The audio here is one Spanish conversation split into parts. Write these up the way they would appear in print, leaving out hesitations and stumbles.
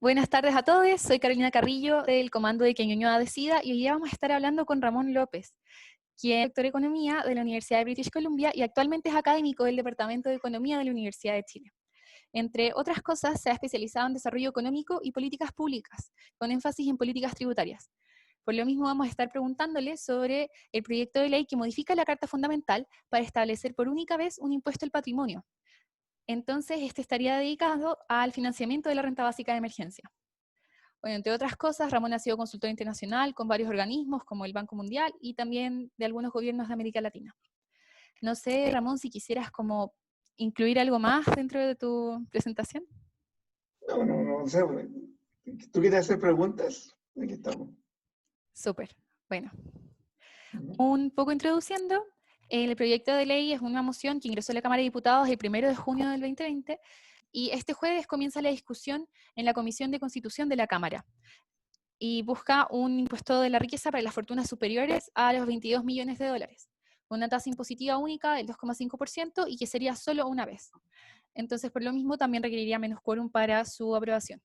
Buenas tardes a todos, soy Carolina Carrillo del Comando de Que Ñuñoa Decida y hoy día vamos a estar hablando con Ramón López, quien es doctor de Economía de la Universidad de British Columbia y actualmente es académico del Departamento de Economía de la Universidad de Chile. Entre otras cosas, se ha especializado en desarrollo económico y políticas públicas, con énfasis en políticas tributarias. Por lo mismo vamos a estar preguntándole sobre el proyecto de ley que modifica la Carta Fundamental para establecer por única vez un impuesto al patrimonio. Entonces, este estaría dedicado al financiamiento de la renta básica de emergencia. Bueno, entre otras cosas, Ramón ha sido consultor internacional con varios organismos como el Banco Mundial y también de algunos gobiernos de América Latina. No sé, Ramón, si quisieras como incluir algo más dentro de tu presentación. No sé, ¿tú quieres hacer preguntas? Aquí estamos. Súper, bueno. Un poco introduciendo, el proyecto de ley es una moción que ingresó a la Cámara de Diputados el 1 de junio del 2020 y este jueves comienza la discusión en la Comisión de Constitución de la Cámara y busca un impuesto de la riqueza para las fortunas superiores a los 22 millones de dólares, una tasa impositiva única del 2,5% y que sería solo una vez. Entonces, por lo mismo, también requeriría menos quórum para su aprobación.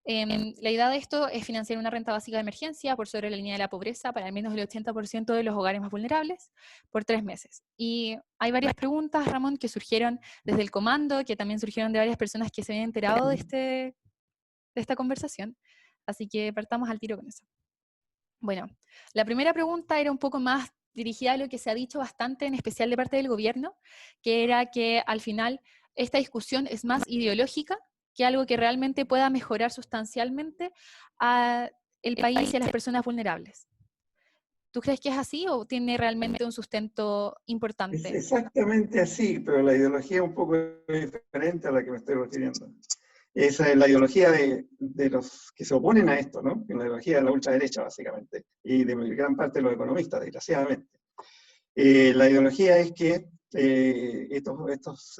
La idea de esto es financiar una renta básica de emergencia por sobre la línea de la pobreza para al menos el 80% de los hogares más vulnerables por 3 meses. Y hay varias preguntas, Ramón, que surgieron desde el comando, que también surgieron de varias personas que se habían enterado de esta conversación. Así que partamos al tiro con eso. Bueno, la primera pregunta era un poco más dirigida a lo que se ha dicho bastante, en especial de parte del gobierno, que era que al final esta discusión es más ideológica que algo que realmente pueda mejorar sustancialmente al país y a las personas vulnerables. ¿Tú crees que es así o tiene realmente un sustento Es importante? exactamente así, pero la ideología es un poco diferente a la que me estoy refiriendo. Esa es la ideología de los que se oponen a esto, ¿no? La ideología de la ultraderecha, básicamente, y de gran parte de los economistas, desgraciadamente. La ideología es que estos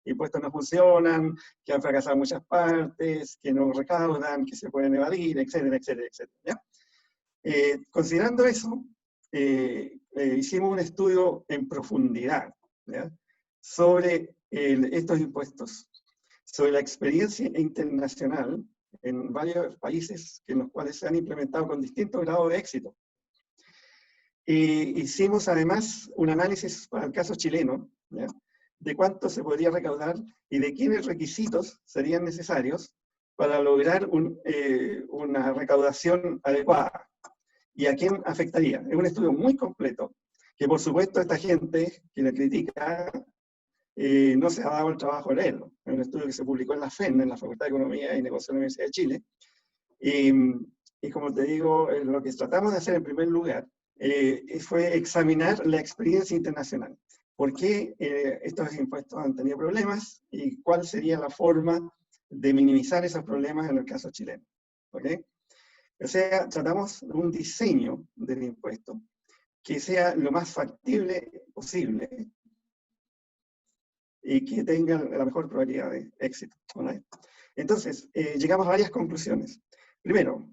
impuestos no funcionan, que han fracasado en muchas partes, que no recaudan, que se pueden evadir, etcétera, etcétera, etcétera. ¿Ya? Considerando eso, hicimos un estudio en profundidad, ¿ya?, sobre estos impuestos, sobre la experiencia internacional en varios países en los cuales se han implementado con distintos grados de éxito. Hicimos además un análisis para el caso chileno, ¿ya?, de cuánto se podría recaudar y de qué requisitos serían necesarios para lograr una recaudación adecuada y a quién afectaría. Es un estudio muy completo, que por supuesto esta gente que le critica no se ha dado el trabajo de leerlo. Es un estudio que se publicó en la FEN, en la Facultad de Economía y Negocios de la Universidad de Chile. Y como te digo, lo que tratamos de hacer en primer lugar fue examinar la experiencia internacional. ¿Por qué estos impuestos han tenido problemas y cuál sería la forma de minimizar esos problemas en el caso chileno? ¿Okay? O sea, tratamos de un diseño del impuesto que sea lo más factible posible y que tenga la mejor probabilidad de éxito, ¿no? Entonces, llegamos a varias conclusiones. Primero,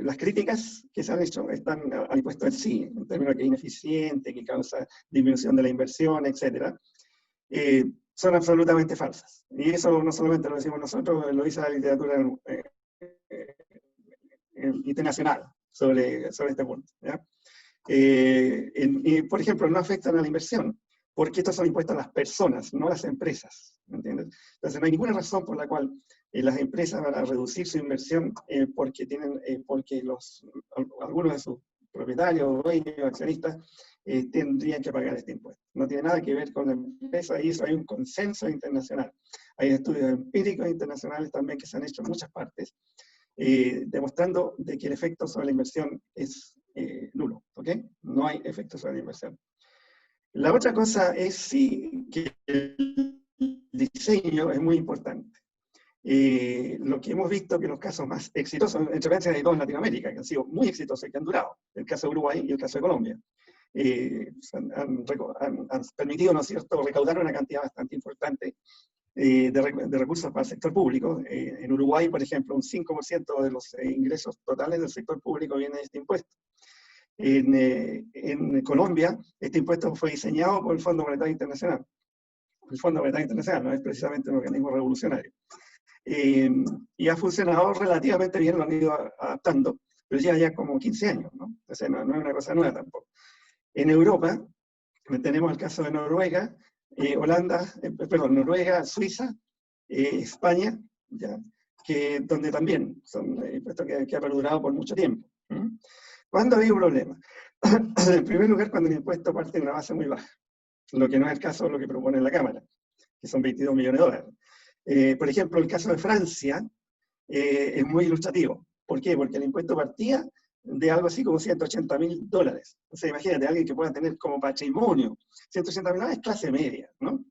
las críticas que se han hecho están al impuesto en sí, en términos de que es ineficiente, que causa disminución de la inversión, etc. Son absolutamente falsas. Y eso no solamente lo decimos nosotros, lo dice la literatura internacional sobre este punto, ¿ya? Por ejemplo, no afectan a la inversión, porque estos son impuestos a las personas, no a las empresas, ¿entiendes? Entonces no hay ninguna razón por la cual las empresas van a reducir su inversión porque algunos de sus propietarios, dueños, accionistas, tendrían que pagar este impuesto. No tiene nada que ver con la empresa y eso hay un consenso internacional. Hay estudios empíricos internacionales también que se han hecho en muchas partes, demostrando de que el efecto sobre la inversión es nulo, ¿ok? No hay efecto sobre la inversión. La otra cosa es sí que el diseño es muy importante. Lo que hemos visto que los casos más exitosos, entre paréntesis hay dos en Latinoamérica que han sido muy exitosos y que han durado, el caso de Uruguay y el caso de Colombia, han permitido, ¿no es cierto?, recaudar una cantidad bastante importante de recursos para el sector público. En Uruguay, por ejemplo, un 5% de los ingresos totales del sector público viene de este impuesto. En Colombia, este impuesto fue diseñado por el Fondo Monetario Internacional. El Fondo Monetario Internacional no es precisamente un organismo revolucionario. Y ha funcionado relativamente bien, lo han ido adaptando, pero ya como 15 años, ¿no? O sea, no es una cosa nueva tampoco. En Europa tenemos el caso de Noruega, Noruega, Suiza, España, ¿ya? Donde también son impuestos que ha perdurado por mucho tiempo. ¿Cuándo ha habido problemas? En primer lugar, cuando el impuesto parte de una base muy baja, lo que no es el caso de lo que propone la Cámara, que son 22 millones de dólares. Por ejemplo, el caso de Francia es muy ilustrativo. ¿Por qué? Porque el impuesto partía de algo así como $180.000. O sea, imagínate, alguien que pueda tener como patrimonio $180.000 es clase media, ¿no?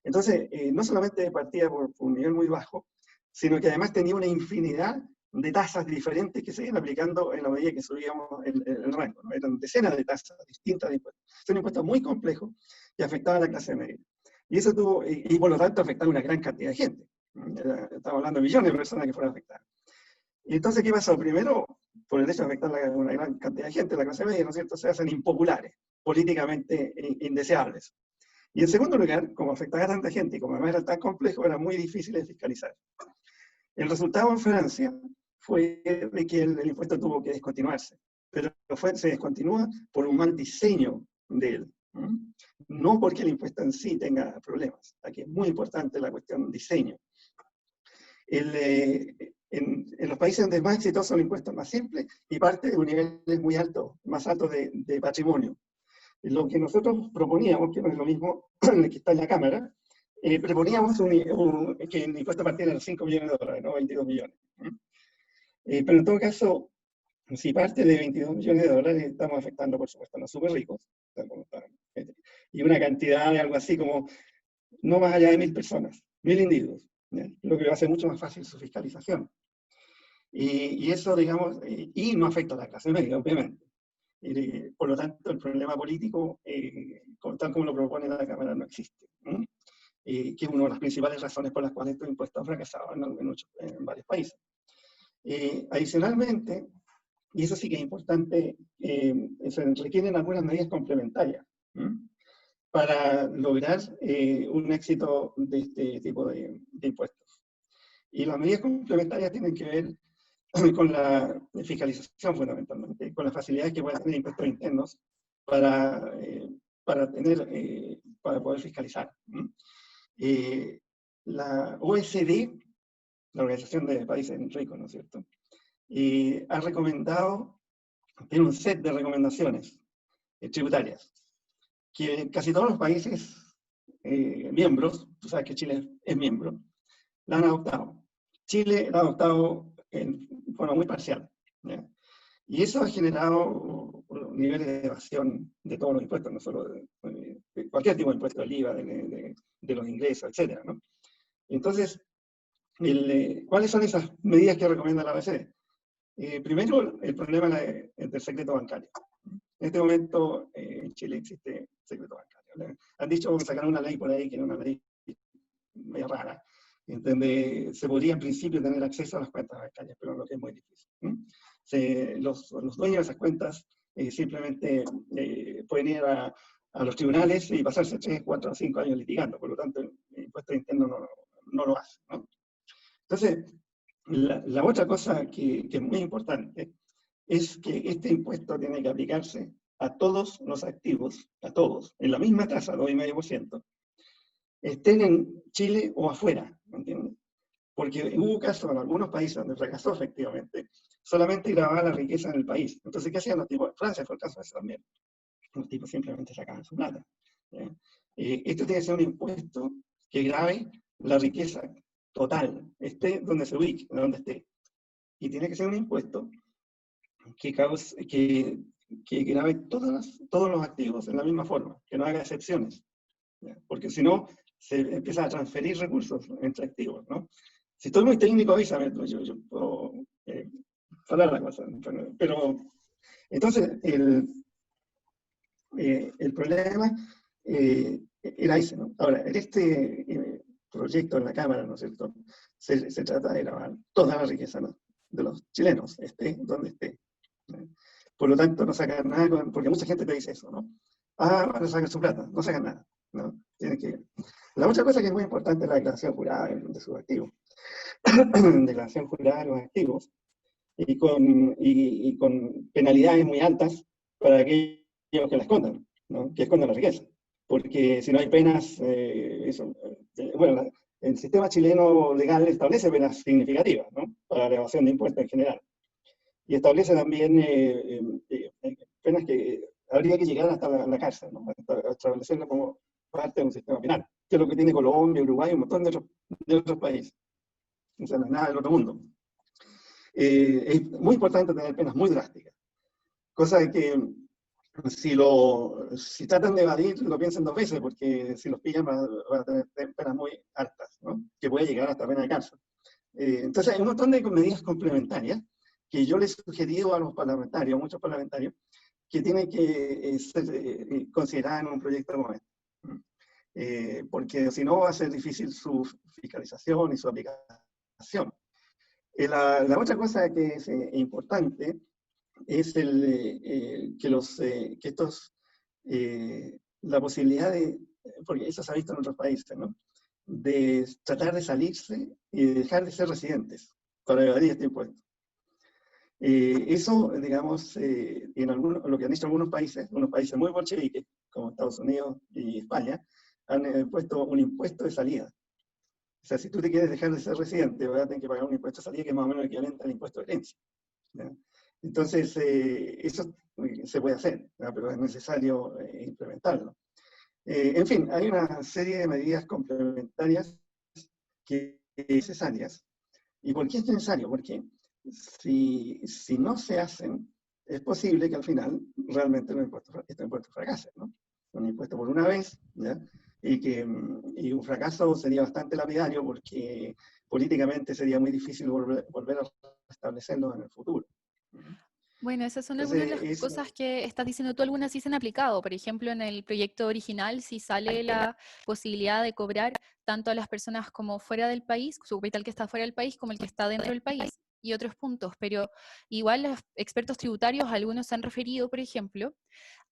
Entonces, no solamente partía por un nivel muy bajo, sino que además tenía una infinidad de tasas diferentes que se iban aplicando en la medida que subíamos el rango, ¿no? Eran decenas de tasas distintas de impuestos. Son impuestos muy complejos que afectaban a la clase media. Y eso tuvo, y por lo tanto afectaba a una gran cantidad de gente. Estamos hablando de millones de personas que fueron afectadas. Y entonces, ¿qué pasó? Primero, por el hecho de afectar a una gran cantidad de gente, la clase media, ¿no es cierto?, se hacen impopulares, políticamente indeseables. Y en segundo lugar, como afectaba a tanta gente y como además era tan complejo, era muy difícil de fiscalizar. El resultado en Francia fue de que el impuesto tuvo que descontinuarse, pero se descontinúa por un mal diseño de él, no porque el impuesto en sí tenga problemas. Aquí es muy importante la cuestión del diseño. En los países donde es más exitoso el impuesto es más simple y parte de un nivel muy alto, más alto de patrimonio. Lo que nosotros proponíamos, que no es lo mismo que está en la Cámara, proponíamos que el impuesto partiera de los 5 millones de dólares, no 22 millones. Pero en todo caso, si parte de 22 millones de dólares, estamos afectando, por supuesto, a los súper ricos, y una cantidad de algo así como no más allá de 1.000 personas, 1.000 individuos, lo que va a hacer mucho más fácil su fiscalización. Y eso, digamos, y no afecta a la clase media, obviamente. Por lo tanto, el problema político, tal como lo propone la Cámara, no existe. Que es una de las principales razones por las cuales estos impuestos han fracasado en varios países. Adicionalmente, y eso sí que es importante, se requieren algunas medidas complementarias para lograr un éxito de este tipo de impuestos. Y las medidas complementarias tienen que ver con la fiscalización fundamentalmente, con las facilidades que pueden tener impuestos internos para poder fiscalizar. La OECD, la Organización de Países Ricos, ¿no es cierto?, ha recomendado, tiene un set de recomendaciones tributarias, que casi todos los países miembros, tú sabes que Chile es miembro, la han adoptado. Chile la ha adoptado en forma muy parcial, ¿ya? Y eso ha generado niveles de evasión de todos los impuestos, no solo de cualquier tipo de impuesto, del IVA, de los ingresos, etc., ¿no? Entonces, ¿cuáles son esas medidas que recomienda la OECD? Primero, el problema del secreto bancario. En este momento, en Chile existe secreto bancario. Han dicho que sacaron una ley por ahí, que era una ley muy rara, en donde se podría en principio tener acceso a las cuentas bancarias, pero lo que es muy difícil. Los dueños de esas cuentas simplemente pueden ir a los tribunales y pasarse 3, 4 o 5 años litigando, por lo tanto el impuesto interno no lo hace, ¿no? Entonces, la otra cosa que es muy importante es que este impuesto tiene que aplicarse a todos los activos, a todos, en la misma tasa, 2,5%, estén en Chile o afuera, ¿me entiendes? Porque hubo casos en algunos países donde fracasó efectivamente, solamente grababa la riqueza en el país. Entonces, ¿qué hacían los tipos? En Francia fue el caso de eso también. Los tipos simplemente sacaban su plata. Esto tiene que ser un impuesto que grave la riqueza total, esté donde se ubique, donde esté. Y tiene que ser un impuesto que grave todos los activos en la misma forma, que no haga excepciones. Porque si no, se empieza a transferir recursos entre activos, ¿no? Si estoy muy técnico, avísame, yo puedo hablar la cosa. Pero, entonces, el problema era ese, ¿no? Ahora, en este proyecto en la Cámara, ¿no es cierto?, se trata de grabar toda la riqueza, ¿no?, de los chilenos, esté donde esté. Por lo tanto, no sacan nada, porque mucha gente te dice eso, ¿no? Van a sacar su plata, no sacan nada, ¿no? Tienen que... La otra cosa que es muy importante es la declaración jurada de sus activos. declaración jurada de los activos, y con penalidades muy altas para aquellos que la escondan, ¿no? Que escondan la riqueza. Porque si no hay penas, bueno, el sistema chileno legal establece penas significativas, ¿no? Para la evasión de impuestos en general. Y establece también penas que habría que llegar hasta la cárcel, ¿no? Hasta establecerlo como parte de un sistema penal, que es lo que tiene Colombia, Uruguay y un montón de otros países. O sea, no es nada del otro mundo. Es muy importante tener penas muy drásticas, cosa que si tratan de evadir, lo piensen dos veces, porque si los pillan van a tener penas muy altas, ¿no? Que puede llegar hasta pena de cárcel. Entonces hay un montón de medidas complementarias que yo les he sugerido a los parlamentarios, a muchos parlamentarios, que tienen que ser consideradas en un proyecto como este. Porque si no va a ser difícil su fiscalización y su aplicación. La otra cosa que es importante es la posibilidad de, porque eso se ha visto en otros países, ¿no? De tratar de salirse y dejar de ser residentes para evadir este impuesto. Eso, digamos, lo que han hecho unos países muy bolcheviques, como Estados Unidos y España, han puesto un impuesto de salida. O sea, si tú te quieres dejar de ser residente, vas a tener que pagar un impuesto de salida que es más o menos equivalente al impuesto de herencia, ¿ya? Entonces, eso se puede hacer, ¿ya? Pero es necesario implementarlo. En fin, hay una serie de medidas complementarias que son necesarias. ¿Y por qué es necesario? Porque si no se hacen, es posible que al final realmente estos impuestos fracasen, ¿no? Un impuesto por una vez, ¿ya? Y un fracaso sería bastante lapidario porque políticamente sería muy difícil volver a establecerlos en el futuro. Bueno, esas son algunas de las Entonces, cosas que estás diciendo tú, algunas sí se han aplicado. Por ejemplo, en el proyecto original sí sale la posibilidad de cobrar tanto a las personas como fuera del país, su capital que está fuera del país, como el que está dentro del país, y otros puntos. Pero igual los expertos tributarios, algunos se han referido, por ejemplo,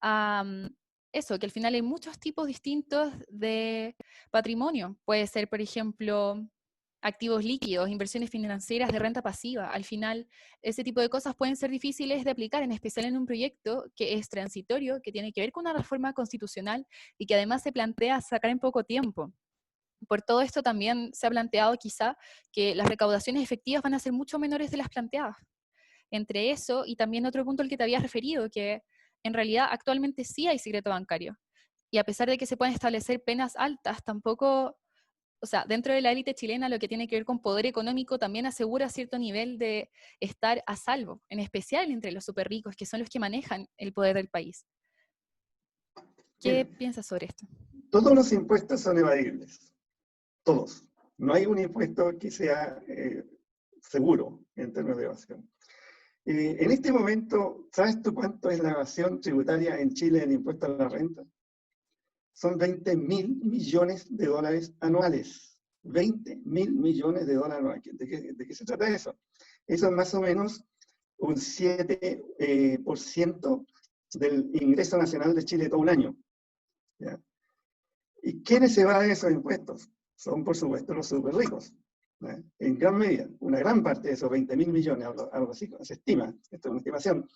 a eso, que al final hay muchos tipos distintos de patrimonio. Puede ser, por ejemplo, activos líquidos, inversiones financieras de renta pasiva. Al final, ese tipo de cosas pueden ser difíciles de aplicar, en especial en un proyecto que es transitorio, que tiene que ver con una reforma constitucional y que además se plantea sacar en poco tiempo. Por todo esto también se ha planteado quizá que las recaudaciones efectivas van a ser mucho menores de las planteadas. Entre eso y también otro punto al que te habías referido, que en realidad actualmente sí hay secreto bancario. Y a pesar de que se pueden establecer penas altas, tampoco, o sea, dentro de la élite chilena lo que tiene que ver con poder económico también asegura cierto nivel de estar a salvo, en especial entre los súper ricos, que son los que manejan el poder del país. ¿Qué mira, piensas sobre esto? todos los impuestos son evadibles, todos. No hay un impuesto que sea seguro en términos de evasión. En este momento, ¿sabes tú cuánto es la evasión tributaria en Chile en impuesto a la renta? Son 20.000 millones de dólares anuales. 20.000 millones de dólares anuales. ¿De qué se trata eso? Eso es más o menos un 7% del ingreso nacional de Chile todo un año, ¿ya? ¿Y quiénes se van de esos impuestos? Son, por supuesto, los súper ricos, ¿ya? En gran medida, una gran parte de esos 20.000 millones, algo así, se estima, esto es una estimación,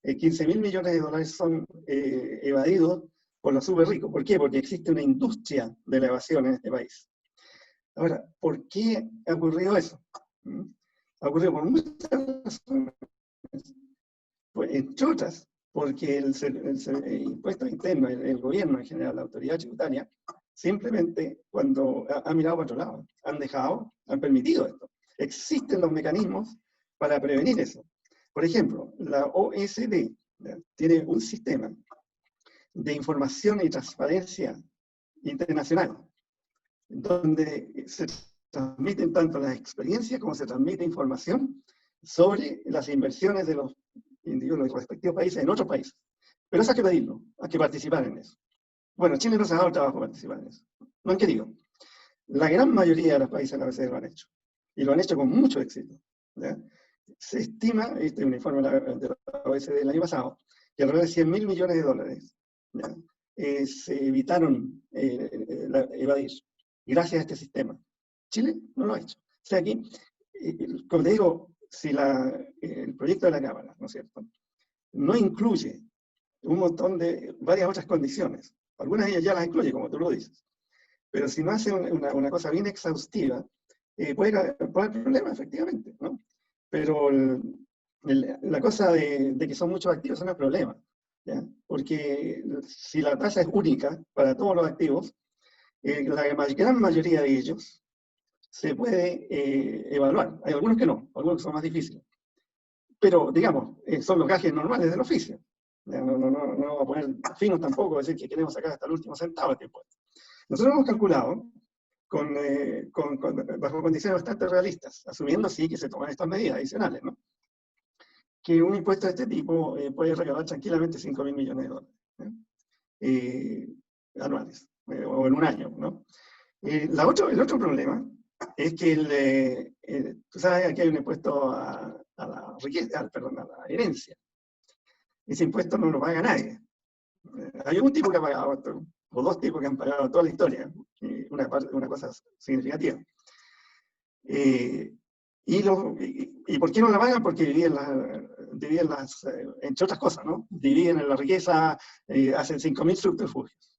15.000 millones de dólares son evadidos por los súper ricos. ¿Por qué? Porque existe una industria de la evasión en este país. Ahora, ¿por qué ha ocurrido eso? Ha ocurrido por muchas razones. Pues, entre otras, porque el impuesto interno, el gobierno en general, la autoridad tributaria, simplemente cuando ha mirado para otro lado, han permitido esto. Existen los mecanismos para prevenir eso. Por ejemplo, la OECD, ¿ya?, tiene un sistema de información y transparencia internacional, donde se transmiten tanto las experiencias como se transmite información sobre las inversiones de los individuos de los respectivos países en otros países. Pero eso hay que pedirlo, hay que participar en eso. Bueno, Chile no se ha dado el trabajo de participar en eso. No han querido. La gran mayoría de los países de la OECD lo han hecho. Y lo han hecho con mucho éxito, ¿ya? Se estima, este es un informe de la OECD del año pasado, que alrededor de 100.000 millones de dólares, ¿ya?, se evitaron evadir gracias a este sistema. Chile no lo ha hecho. sea, aquí, como te digo, si el proyecto de la Cámara, ¿no es cierto?, no incluye varias otras condiciones, algunas de ellas ya las incluye, como tú lo dices, pero si no hace una cosa bien exhaustiva, puede haber problemas, efectivamente, ¿no? Pero la cosa de que son muchos activos no es problema, ¿ya? Porque si la tasa es única para todos los activos, la gran mayoría de ellos se puede evaluar. Hay algunos que no, algunos que son más difíciles. Pero, digamos, son los gajes normales del oficio. No vamos a poner finos tampoco, decir que queremos sacar hasta el último centavo de impuesto. Nosotros hemos calculado bajo condiciones bastante realistas, asumiendo sí que se toman estas medidas adicionales, ¿no? Que un impuesto de este tipo puede recaudar tranquilamente 5.000 millones de dólares anuales, o en un año, ¿no? El otro problema es que tú sabes, aquí hay un impuesto a la riqueza, perdón, a la herencia. Ese impuesto no lo paga nadie. Hay un tipo que ha pagado esto, o dos tipos que han pagado toda la historia, una cosa significativa. ¿Y por qué no la pagan? Porque dividen entre otras cosas, ¿no? Dividen la riqueza, hacen 5.000 subterfugios.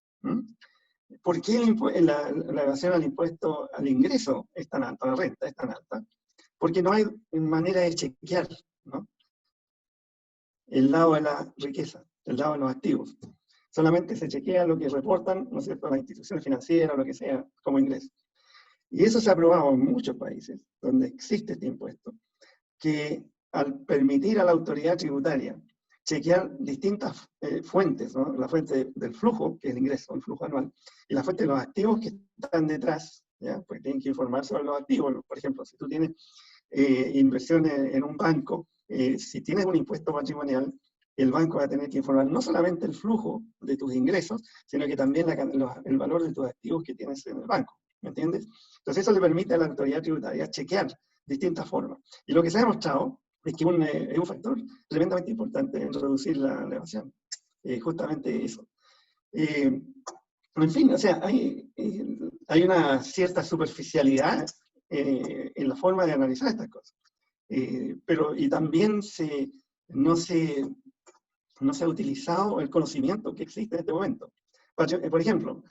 ¿Por qué la evasión al impuesto al ingreso es tan alta, la renta es tan alta? Porque no hay manera de chequear, ¿no?, el lado de la riqueza, el lado de los activos. Solamente se chequea lo que reportan, ¿no es cierto?, las instituciones financieras o lo que sea, como ingreso. Y eso se ha probado en muchos países donde existe este impuesto, que al permitir a la autoridad tributaria chequear distintas fuentes, ¿no?, la fuente del flujo, que es el ingreso, el flujo anual, y la fuente de los activos que están detrás, ¿ya?, porque tienen que informar sobre los activos. Por ejemplo, si tú tienes inversiones en un banco, si tienes un impuesto patrimonial, el banco va a tener que informar no solamente el flujo de tus ingresos, sino que también el valor de tus activos que tienes en el banco. ¿Me entiendes? Entonces eso le permite a la autoridad tributaria chequear distintas formas. Y lo que se ha demostrado es que es un factor tremendamente importante en reducir la evasión. Justamente eso. En fin, o sea, hay una cierta superficialidad en la forma de analizar estas cosas. Y también no se ha utilizado el conocimiento que existe en este momento. Por ejemplo,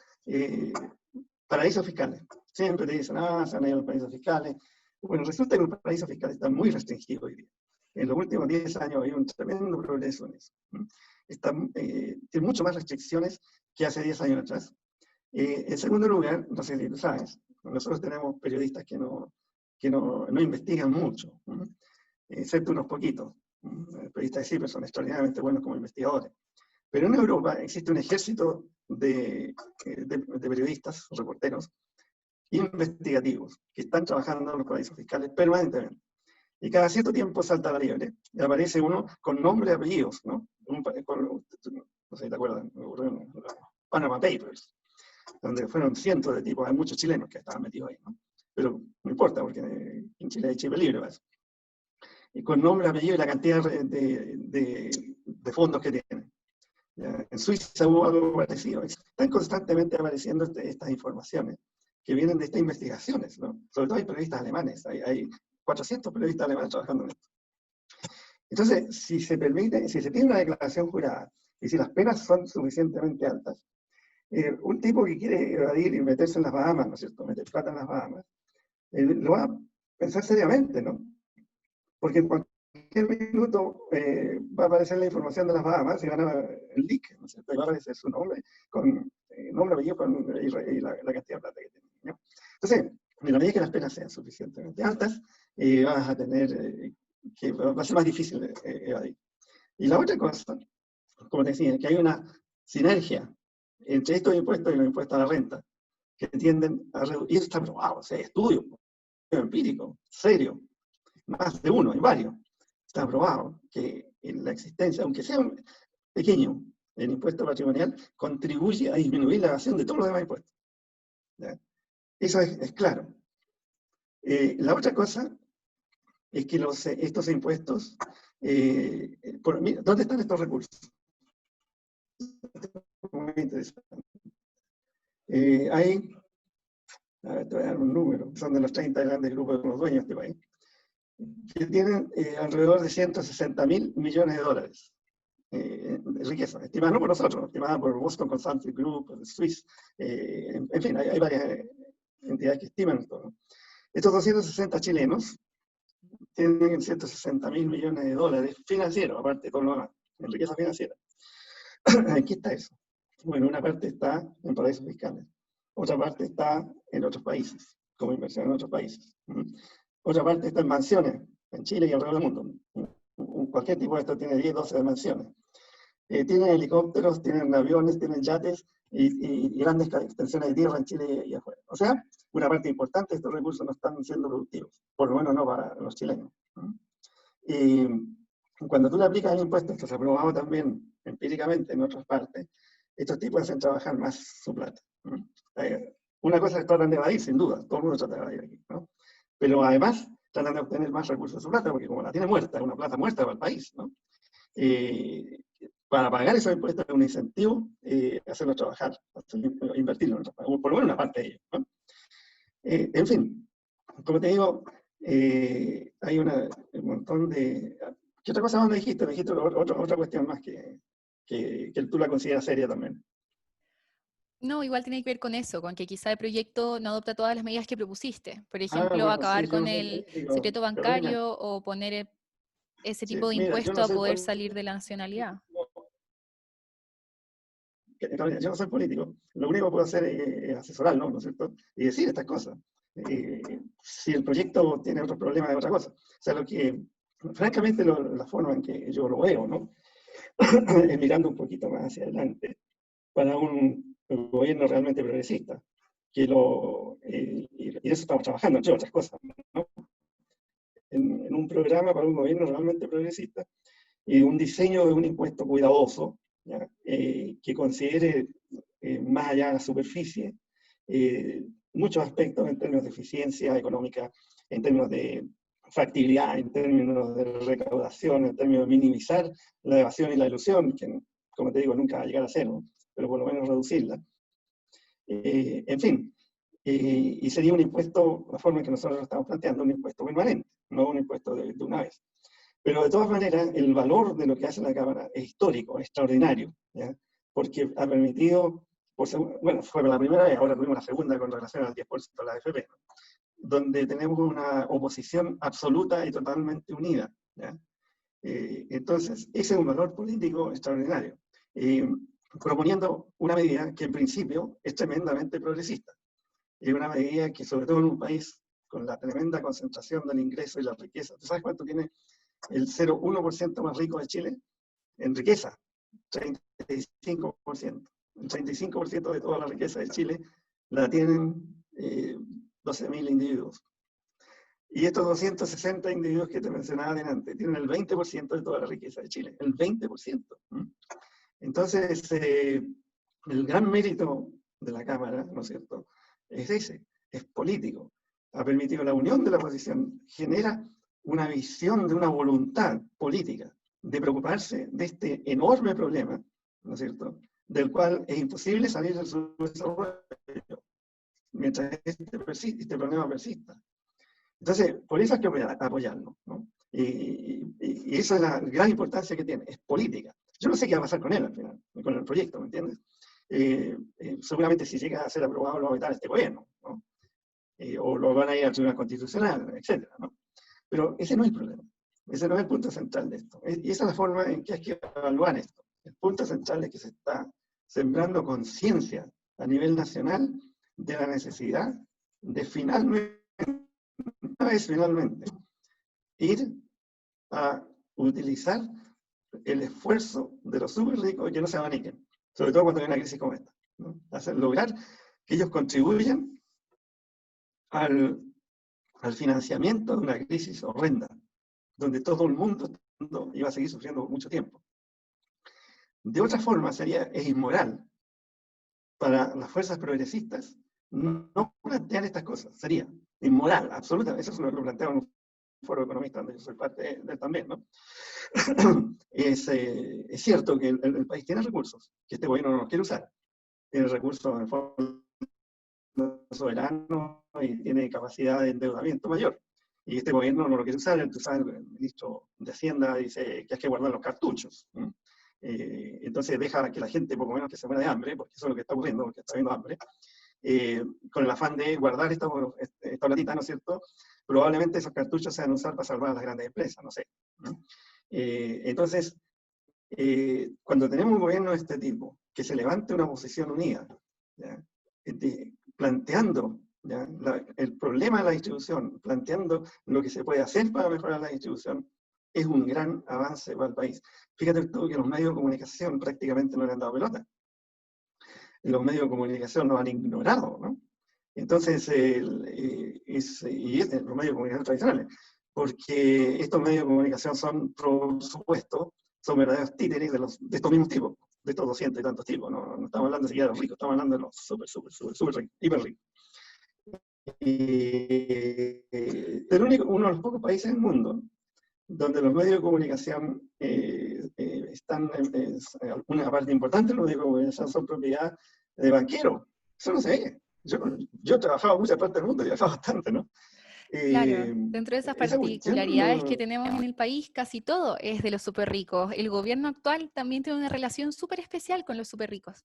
paraísos fiscales. Siempre te dicen, se han ido los paraísos fiscales. Bueno, resulta que los paraísos fiscales están muy restringidos hoy día. En los últimos 10 años hay un tremendo progreso en eso. Tiene mucho más restricciones que hace 10 años atrás. En segundo lugar, no sé si tú sabes, nosotros tenemos periodistas que no investigan mucho, excepto unos poquitos. Los periodistas de CIPER son extraordinariamente buenos como investigadores. Pero en Europa existe un ejército de periodistas, reporteros, investigativos, que están trabajando en los paraísos fiscales permanentemente. Y cada cierto tiempo salta la liebre y aparece uno con nombre y apellidos, ¿no? No sé si te acuerdas, Panama Papers, donde fueron cientos de tipos, hay muchos chilenos que estaban metidos ahí, ¿no? Pero no importa, porque en Chile hay chip libre para eso. Y con nombre, apellido y la cantidad de fondos que tienen. ¿Ya? En Suiza hubo algo parecido. Están constantemente apareciendo estas informaciones que vienen de estas investigaciones, ¿no? Sobre todo hay periodistas alemanes, hay 400 periodistas alemanes trabajando en esto. Entonces, si se tiene una declaración jurada y si las penas son suficientemente altas, un tipo que quiere evadir y meterse en las Bahamas, ¿no es cierto?, meter plata en las Bahamas, lo va a pensar seriamente, ¿no? Porque en cualquier minuto va a aparecer la información de las Bahamas y van a el leak, ¿no es cierto?, y va a aparecer su nombre, con nombre, apellido y la cantidad de plata que tiene, ¿no? Entonces, en la medida que las penas sean suficientemente altas, vas a tener que va a ser más difícil evadir. Y la otra cosa, como te decía, que hay una sinergia entre estos impuestos y los impuestos a la renta, que tienden a reducir, y eso está probado, o sea, hay estudios empíricos, serios, más de uno, hay varios, está probado que en la existencia, aunque sea pequeño, el impuesto patrimonial contribuye a disminuir la evasión de todos los demás impuestos. ¿Ya? Eso es claro. La otra cosa es que estos impuestos, mira, ¿dónde están estos recursos? Muy interesante. Hay a ver, te voy a dar un número, son de los 30 grandes grupos de los dueños de este país, que tienen alrededor de 160.000 millones de dólares de riqueza, estimada no por nosotros, estimada por Boston Consulting Group, Swiss, en fin, hay varias entidades que estiman esto, ¿no? Estos 260 chilenos tienen 160.000 millones de dólares financieros, aparte de todo lo demás, en riqueza financiera. Aquí está eso. Bueno, una parte está en paraísos fiscales, otra parte está en otros países, como inversión en otros países. Otra parte está en mansiones, en Chile y alrededor del mundo. Cualquier tipo de esto tiene 10, 12 mansiones. Tienen helicópteros, tienen aviones, tienen yates y grandes extensiones de tierra en Chile y afuera. O sea, una parte importante de estos recursos no están siendo productivos, por lo menos no para los chilenos. Y cuando tú le aplicas el impuesto, esto se ha probado también empíricamente en otras partes, estos tipos hacen trabajar más su plata. Una cosa es que tratan de evadir, sin duda, todo el mundo trata de evadir aquí, ¿no? Pero además tratan de obtener más recursos de su plata, porque como la tiene muerta, es una plata muerta para el país, ¿no? Para pagar esos impuestos es un incentivo hacerlos trabajar, invertirlo en otros países, por lo menos una parte de ellos, ¿no? En fin, como te digo, hay un montón de... ¿Qué otra cosa más me dijiste? Me dijiste otra cuestión más que tú la consideras seria también. No, igual tiene que ver con eso, con que quizá el proyecto no adopta todas las medidas que propusiste. Por Ah, ejemplo, bueno, sí, acabar yo no con soy el político, secreto Carolina. bancario o poner ese Sí, tipo de mira, yo impuesto no a soy poder político. salir de la nacionalidad. Carolina, yo no soy político. Lo único que puedo hacer es asesorarlo, ¿no es cierto? Y decir estas cosas. Si el proyecto tiene otros problemas, es otra cosa. O sea, francamente, la forma en que yo lo veo, ¿no? Mirando un poquito más hacia adelante, para un gobierno realmente progresista, y eso estamos trabajando, entre otras cosas, ¿no? En un programa para un gobierno realmente progresista, y un diseño de un impuesto cuidadoso, que considere más allá de la superficie muchos aspectos en términos de eficiencia económica, en términos de factibilidad, en términos de recaudación, en términos de minimizar la evasión y la ilusión, que, como te digo, nunca va a llegar a cero, pero por lo menos reducirla. En fin, y sería un impuesto, la forma en que nosotros lo estamos planteando, un impuesto permanente, no un impuesto de una vez. Pero de todas maneras, el valor de lo que hace la Cámara es histórico, es extraordinario, ¿ya? Porque ha permitido, bueno, fue la primera vez, ahora tuvimos la segunda con relación al 10% de la AFP, ¿no? Donde tenemos una oposición absoluta y totalmente unida, ¿ya? Entonces, ese es un valor político extraordinario, proponiendo una medida que en principio es tremendamente progresista. Es una medida que, sobre todo en un país con la tremenda concentración del ingreso y la riqueza, ¿tú sabes cuánto tiene el 0,1% más rico de Chile? En riqueza, 35%. El 35% de toda la riqueza de Chile la tienen 12.000 individuos. Y estos 260 individuos que te mencionaba delante tienen el 20% de toda la riqueza de Chile, el 20%. Entonces, el gran mérito de la Cámara, ¿no es cierto?, es ese, es político. Ha permitido la unión de la oposición, genera una visión de una voluntad política de preocuparse de este enorme problema, ¿no es cierto?, del cual es imposible salir de su desarrollo mientras este problema persista. Entonces, por eso hay que apoyarlo, ¿no? Y esa es la gran importancia que tiene, es política. Yo no sé qué va a pasar con él al final, con el proyecto, ¿me entiendes? Seguramente si llega a ser aprobado lo va a vetar este gobierno, ¿no? O lo van a ir al Tribunal Constitucional, etcétera, ¿no? Pero ese no es el problema, ese no es el punto central de esto. Y esa es la forma en que hay que evaluar esto. El punto central es que se está sembrando conciencia a nivel nacional de la necesidad de finalmente ir a utilizar el esfuerzo de los súper ricos que no se abaniquen, sobre todo cuando hay una crisis como esta, ¿no? Lograr que ellos contribuyan al financiamiento de una crisis horrenda, donde todo el mundo iba a seguir sufriendo por mucho tiempo. De otra forma, es inmoral para las fuerzas progresistas no plantear estas cosas. Sería inmoral, absolutamente. Eso lo plantearon en un foro economista donde yo soy parte de él también, ¿no? Es cierto que el país tiene recursos, que este gobierno no los quiere usar. Tiene recursos en forma soberano y tiene capacidad de endeudamiento mayor. Y este gobierno no lo quiere usar, entonces el ministro de Hacienda dice que hay que guardar los cartuchos. Entonces deja que la gente, poco menos que se muera de hambre, porque eso es lo que está ocurriendo, porque está habiendo hambre, con el afán de guardar esta platita, ¿no es cierto? Probablemente esos cartuchos se van a usar para salvar a las grandes empresas, no sé. Entonces, cuando tenemos un gobierno de este tipo, que se levante una oposición unida, ¿ya? Planteando, ¿ya?, el problema de la distribución, planteando lo que se puede hacer para mejorar la distribución, es un gran avance para el país. Fíjate tú que los medios de comunicación prácticamente no le han dado pelota. Los medios de comunicación nos han ignorado, ¿no? Entonces, los medios de comunicación tradicionales, porque estos medios de comunicación son, por supuesto, son verdaderos títeres de estos mismos tipos, de estos 200 y tantos tipos, no estamos hablando siquiera de los ricos, estamos hablando de los súper ricos, hiper ricos. Uno de los pocos países del mundo donde los medios de comunicación están, una parte importante de los medios de comunicación son propiedad de banqueros. Eso no se ve. Yo he trabajado en muchas partes del mundo, he viajado bastante, ¿no? Claro, dentro de esas Esa particularidades que cuestión tenemos en el país, casi todo es de los súper ricos. El gobierno actual también tiene una relación súper especial con los súper ricos.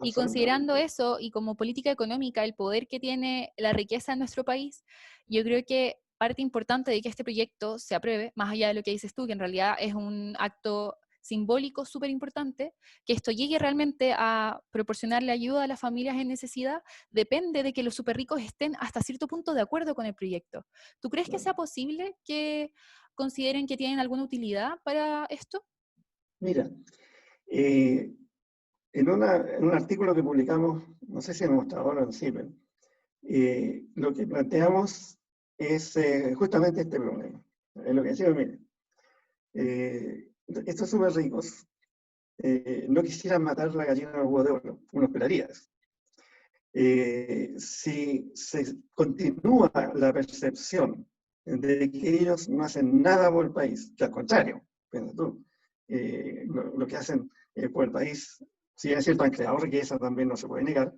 Y considerando absolutamente. eso, y como política económica, el poder que tiene la riqueza en nuestro país, yo creo que parte importante de que este proyecto se apruebe, más allá de lo que dices tú, que en realidad es un acto simbólico súper importante, que esto llegue realmente a proporcionarle ayuda a las familias en necesidad, depende de que los súper ricos estén hasta cierto punto de acuerdo con el proyecto. ¿Tú crees que sea posible que consideren que tienen alguna utilidad para esto? Mira, en un artículo que publicamos, no sé si en el Mostrador o en CIPEN, lo que planteamos es justamente este problema. Es lo que decimos, miren, estos súper ricos no quisieran matar la gallina al huevo de oro, uno esperaría eso. Si se continúa la percepción de que ellos no hacen nada por el país, que al contrario, piensa tú, lo que hacen por el país, si bien es cierto, han creado riqueza, también no se puede negar,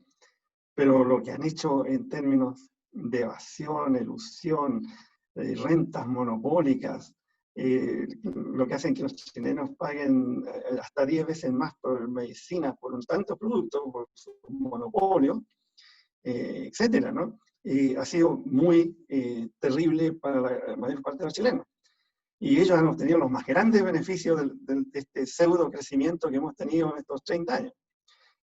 pero lo que han hecho en términos de evasión, elusión, rentas monopólicas, lo que hacen que los chilenos paguen hasta 10 veces más por medicinas, por un tanto producto, por su monopolio, etcétera, ¿no? Ha sido muy terrible para la mayor parte de los chilenos. Y ellos han obtenido los más grandes beneficios de este pseudo crecimiento que hemos tenido en estos 30 años.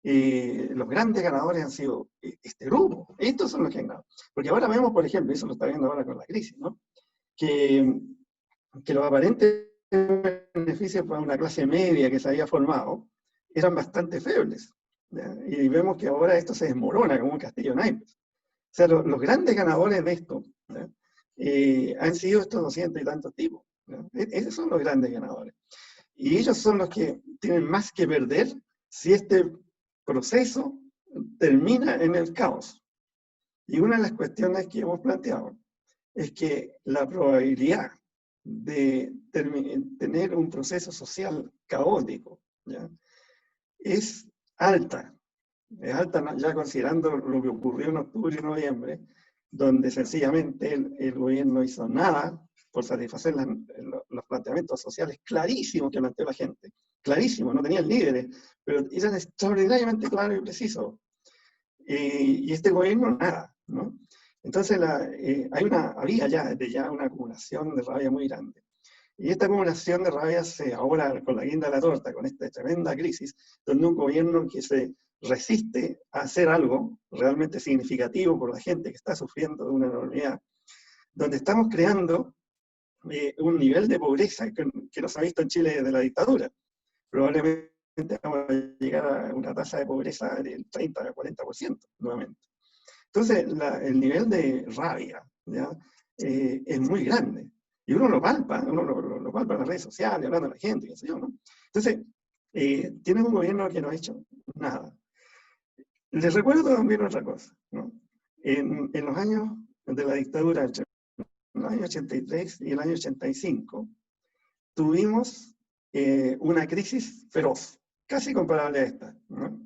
Los grandes ganadores han sido este grupo. Estos son los que han ganado. Porque ahora vemos, por ejemplo, eso lo está viendo ahora con la crisis, ¿no?, que los aparentes beneficios para una clase media que se había formado eran bastante febles, ¿ya? Y vemos que ahora esto se desmorona como un castillo de naipes. O sea, los grandes ganadores de esto, ¿ya?, han sido estos 200 y tantos tipos, ¿ya? Esos son los grandes ganadores. Y ellos son los que tienen más que perder si este proceso termina en el caos. Y una de las cuestiones que hemos planteado es que la probabilidad de tener un proceso social caótico, ¿ya?, es alta ya considerando lo que ocurrió en octubre y noviembre, donde sencillamente el gobierno no hizo nada por satisfacer los planteamientos sociales clarísimos que planteó la gente. Clarísimos, no tenían líderes, pero eran extraordinariamente claros y precisos. Y este gobierno nada, ¿no? Entonces había ya una acumulación de rabia muy grande. Y esta acumulación de rabia ahora con la guinda de la torta, con esta tremenda crisis, donde un gobierno que se resiste a hacer algo realmente significativo por la gente que está sufriendo de una enormidad, donde estamos creando un nivel de pobreza que no se ha visto en Chile desde la dictadura. Probablemente vamos a llegar a una tasa de pobreza del 30 al 40% nuevamente. Entonces, el nivel de rabia, ¿ya?, es muy grande. Y uno lo palpa en las redes sociales, hablando a la gente, qué sé yo, ¿no? Entonces, tienen un gobierno que no ha hecho nada. Les recuerdo también otra cosa, ¿no? En los años de la dictadura, entre el año 83 y el año 85, tuvimos una crisis feroz, casi comparable a esta, ¿no?,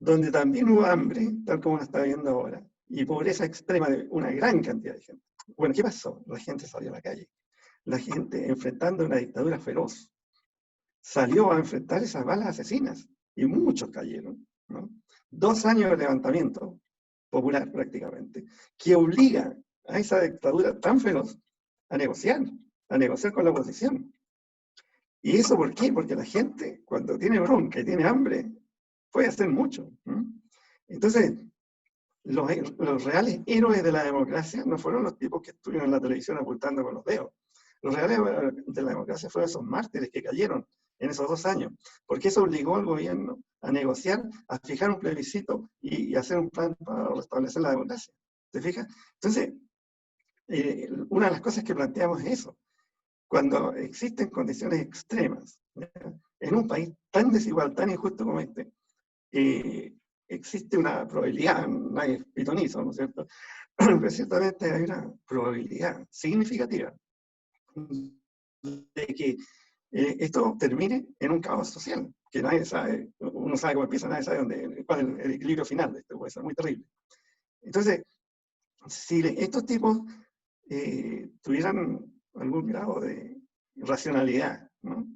donde también hubo hambre, tal como la está viendo ahora, y pobreza extrema de una gran cantidad de gente. Bueno, ¿qué pasó? La gente salió a la calle. La gente, enfrentando una dictadura feroz, salió a enfrentar esas balas asesinas, y muchos cayeron, ¿no? 2 años de levantamiento popular prácticamente, que obliga a esa dictadura tan feroz a negociar con la oposición. ¿Y eso por qué? Porque la gente, cuando tiene bronca y tiene hambre, puede hacer mucho, ¿no? Entonces, los reales héroes de la democracia no fueron los tipos que estuvieron en la televisión apuntando con los dedos. Los reales de la democracia fueron esos mártires que cayeron en esos 2 años, porque eso obligó al gobierno a negociar, a fijar un plebiscito y hacer un plan para restablecer la democracia. ¿Te fijas? Entonces, una de las cosas que planteamos es eso. Cuando existen condiciones extremas, ¿ya?, en un país tan desigual, tan injusto como este, existe una probabilidad, nadie es pitonizo, ¿no es cierto? Pero ciertamente hay una probabilidad significativa de que esto termine en un caos social, que nadie sabe, uno sabe cómo empieza, nadie sabe cuál es el equilibrio final de esto, puede ser muy terrible. Entonces, si estos tipos tuvieran algún grado de racionalidad, ¿no?,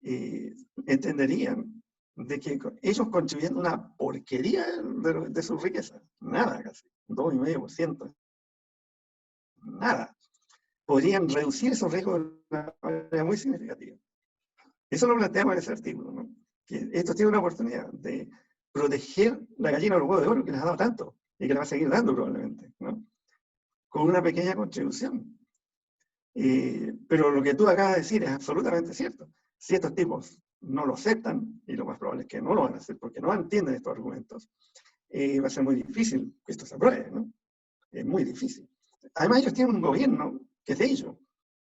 entenderían de que ellos contribuyendo una porquería de su riqueza, nada casi, 2,5%, nada, podrían reducir esos riesgos de una manera muy significativa. Eso lo planteamos en ese artículo, ¿no?, que esto tiene una oportunidad de proteger la gallina o el huevo de oro que les ha dado tanto y que les va a seguir dando probablemente, ¿no?, con una pequeña contribución. Pero lo que tú acabas de decir es absolutamente cierto. Si estos tipos no lo aceptan, y lo más probable es que no lo van a hacer porque no entienden estos argumentos, va a ser muy difícil que esto se apruebe, ¿no? Es muy difícil. Además, ellos tienen un gobierno que es de ellos,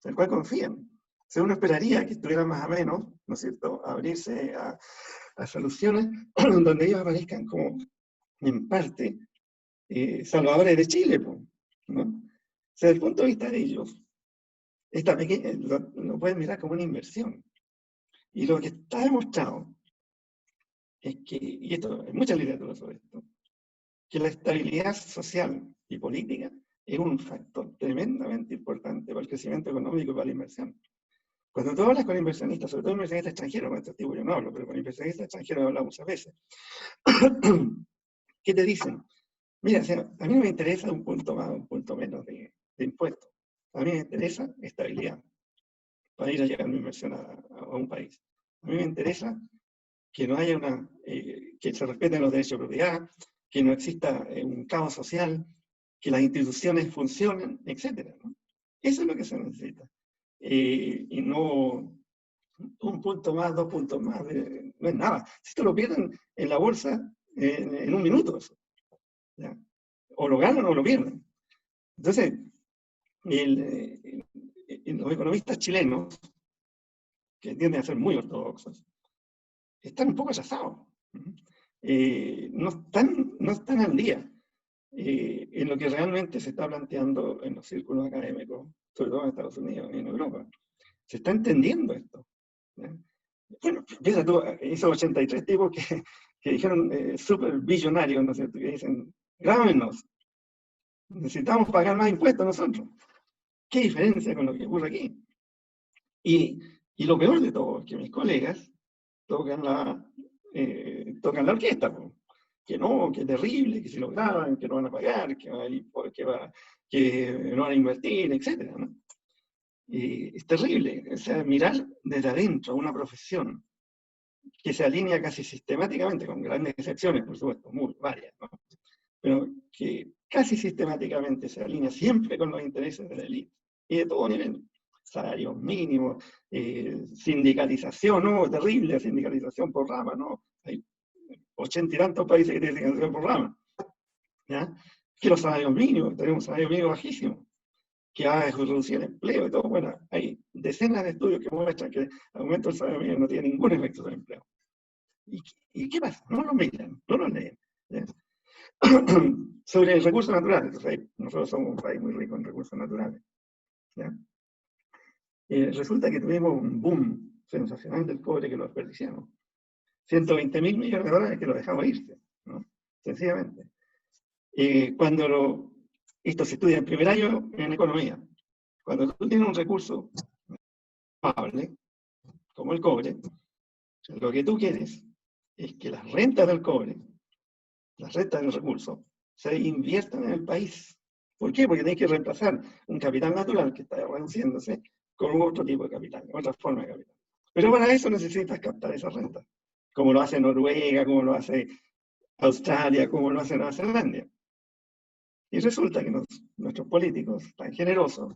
en el cual confían. O sea, uno esperaría que estuvieran más o menos, ¿no es cierto?, a abrirse a soluciones donde ellos aparezcan como, en parte, salvadores de Chile, ¿no? O sea, desde el punto de vista de ellos, esta pequeña, lo pueden mirar como una inversión. Y lo que está demostrado es que, y esto, hay mucha literatura sobre esto, que la estabilidad social y política es un factor tremendamente importante para el crecimiento económico y para la inversión. Cuando tú hablas con inversionistas, sobre todo inversionistas extranjeros, con este tipo yo no hablo, pero con inversionistas extranjeros he hablado muchas veces, ¿qué te dicen? Mira, o sea, a mí no me interesa un punto más, un punto menos de impuestos. A mí me interesa estabilidad para ir a llegar mi inversión a un país. A mí me interesa que no haya que se respeten los derechos de propiedad, que no exista un caos social, que las instituciones funcionen, etc., ¿no? Eso es lo que se necesita. Y no un punto más, 2 puntos más, no es nada. Si esto lo pierden en la bolsa, en un minuto eso, ¿ya? O lo ganan o lo pierden. Entonces, los economistas chilenos, que tienden a ser muy ortodoxos, están un poco atrasados. No están al día en lo que realmente se está planteando en los círculos académicos, sobre todo en Estados Unidos y en Europa. Se está entendiendo esto, ¿ya? Bueno, piensa tú, esos 83 tipos que dijeron súper billonarios, ¿no es cierto?, que dicen, grábenos, necesitamos pagar más impuestos nosotros. ¿Qué diferencia con lo que ocurre aquí? Y lo peor de todo es que mis colegas tocan la orquesta, que no, que es terrible, que si lo graban, que no van a pagar, que no van a invertir, etc., ¿no? Es terrible, o sea, mirar desde adentro una profesión que se alinea casi sistemáticamente, con grandes excepciones, por supuesto, varias, ¿no?, pero que casi sistemáticamente se alinea siempre con los intereses de la élite, y de todo nivel. Salarios mínimos, sindicalización, ¿no? Terrible sindicalización por rama, ¿no? Hay 80 y tantos países que tienen sindicalización por rama, ¿ya? Que los salarios mínimos, tenemos un salario mínimo bajísimo, que va a reducir el empleo y todo. Bueno, hay decenas de estudios que muestran que el aumento del salario mínimo no tiene ningún efecto sobre el empleo. ¿Y qué pasa? No lo miran, no lo leen, ¿ya? Sobre el recurso natural, nosotros somos un país muy rico en recursos naturales, ¿ya? Resulta que tuvimos un boom sensacional del cobre que lo desperdiciamos. 120.000 millones de dólares que lo dejamos irse, ¿no? Sencillamente. Esto se estudia en primer año en economía. Cuando tú tienes un recurso amable, como el cobre, lo que tú quieres es que las rentas del cobre, las rentas del recurso, se inviertan en el país. ¿Por qué? Porque tienes que reemplazar un capital natural que está reduciéndose con otro tipo de capital, otra forma de capital. Pero para eso necesitas captar esa renta, como lo hace Noruega, como lo hace Australia, como lo hace Nueva Zelanda. Y resulta que nuestros políticos tan generosos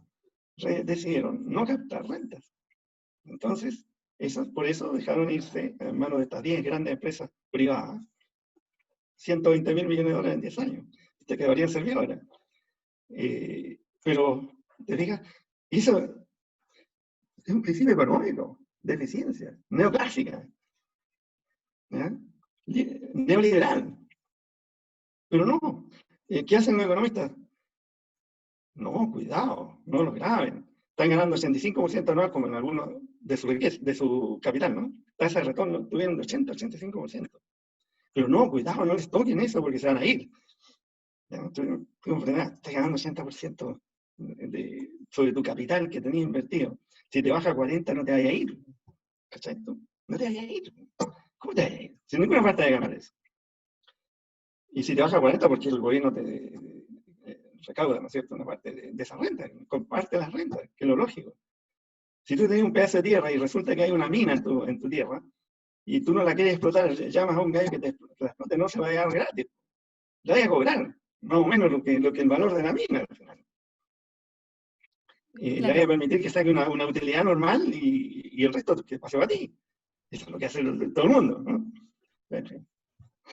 decidieron no captar rentas. Entonces, por eso dejaron irse en manos de estas 10 grandes empresas privadas 120.000 millones de dólares en 10 años. Te quedarían servido ahora. Pero, te fijas, eso es un principio económico, de eficiencia, neoclásica, ¿ya? Neoliberal. Pero no. ¿Qué hacen los economistas? No, cuidado, no lo graben. Están ganando 85% anual como en algunos de su riqueza, de su capital, ¿no? Tasa de retorno tuvieron de 80-85%. Pero no, cuidado, no les toquen eso porque se van a ir. Estás ganando 80% sobre tu capital que tenías invertido. Si te baja a 40, no te vayas a ir. ¿Cachai? No te vayas a ir. ¿Cómo te vayas a ir? Sin ninguna falta de ganar eso. Y si te baja a 40, porque el gobierno te recauda, ¿no es cierto?, una parte de esa renta, comparte las rentas, que es lo lógico. Si tú tienes un pedazo de tierra y resulta que hay una mina en tu tierra, y tú no la quieres explotar, llamas a un gallo que te explote, no se va a dar gratis. Le vas a cobrar, más o menos lo que el valor de la mina al final. Le vas a permitir que saque una utilidad normal y el resto que pase para ti. Eso es lo que hace todo el mundo, ¿no?